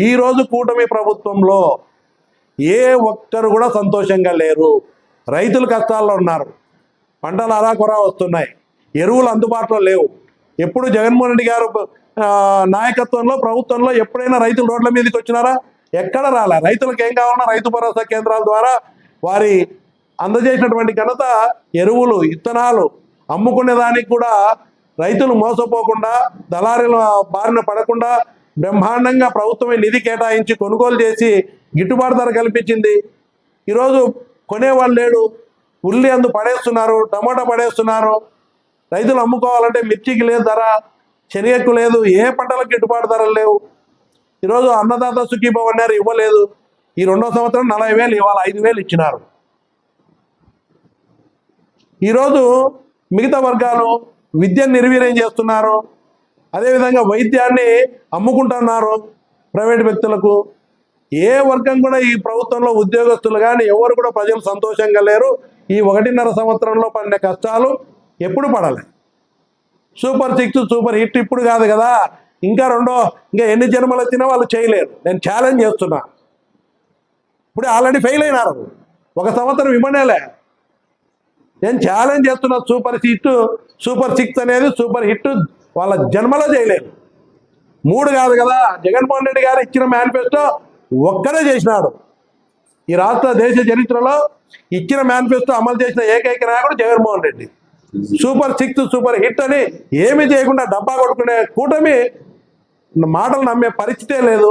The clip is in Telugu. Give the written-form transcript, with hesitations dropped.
ఈరోజు కూటమి ప్రభుత్వంలో ఏ ఒక్కరు కూడా సంతోషంగా లేరు. రైతులు కష్టాల్లో ఉన్నారు, పంటలు అరాకొరా వస్తున్నాయి, ఎరువులు అందుబాటులో లేవు. ఎప్పుడు జగన్మోహన్ రెడ్డి గారు నాయకత్వంలో ప్రభుత్వంలో ఎప్పుడైనా రైతులు రోడ్ల మీదకి వచ్చినారా? ఎక్కడ రాలే. రైతులకు ఏం కావాలన్నా రైతు భరోసా కేంద్రాల ద్వారా వారి అందజేసినటువంటి ఘనత, ఎరువులు విత్తనాలు అమ్ముకునే దానికి కూడా రైతులు మోసపోకుండా దళారీల బారిన పడకుండా బ్రహ్మాండంగా ప్రభుత్వమే నిధి కేటాయించి కొనుగోలు చేసి గిట్టుబాటు ధర కల్పించింది. ఈరోజు కొనేవాళ్ళు లేడు. ఉల్లి అందు పడేస్తున్నారు, టమాటా పడేస్తున్నారు. రైతులు అమ్ముకోవాలంటే మిర్చికి లేదు ధర, శనగకు లేదు, ఏ పంటలకు గిట్టుబాటు ధరలు లేవు. ఈరోజు అన్నదాత సుఖీభవ అన్నారు, ఇవ్వలేదు. ఈ 2వ సంవత్సరం 40,000 ఇవాళ 5,000 ఇచ్చినారు. ఈరోజు మిగతా వర్గాలు విద్యను నిర్వీర్యం చేస్తున్నారు. అదేవిధంగా వైద్యాన్ని అమ్ముకుంటున్నారు ప్రైవేటు వ్యక్తులకు. ఏ వర్గం కూడా ఈ ప్రభుత్వంలో ఉద్యోగస్తులు కానీ ఎవరు కూడా ప్రజలు సంతోషంగా లేరు. ఈ 1.5 సంవత్సరంలో పడిన కష్టాలు ఎప్పుడు పడలే. సూపర్ 6 సూపర్ హిట్ ఇప్పుడు కాదు కదా, ఇంకా ఎన్ని జన్మలు వచ్చినా వాళ్ళు చేయలేరు. నేను ఛాలెంజ్ చేస్తున్నా. ఇప్పుడు ఆల్రెడీ ఫెయిల్ అయినారు, 1 సంవత్సరం ఇవ్వనేలే. నేను ఛాలెంజ్ చేస్తున్నా, సూపర్ హిట్ సూపర్ 6 అనేది సూపర్ హిట్ వాళ్ళ జన్మలో చేయలేరు. 3 కాదు కదా, జగన్మోహన్ రెడ్డి గారు ఇచ్చిన మేనిఫెస్టో ఒక్కడే చేసినాడు. ఈ రాష్ట్ర దేశ చరిత్రలో ఇచ్చిన మేనిఫెస్టో అమలు చేసిన ఏకైక నాయకుడు Jaganmohan Reddy. Super 6 super hit అని ఏమీ చేయకుండా డబ్బా కొట్టుకునే కూటమి మాటలు నమ్మే పరిస్థితే లేదు.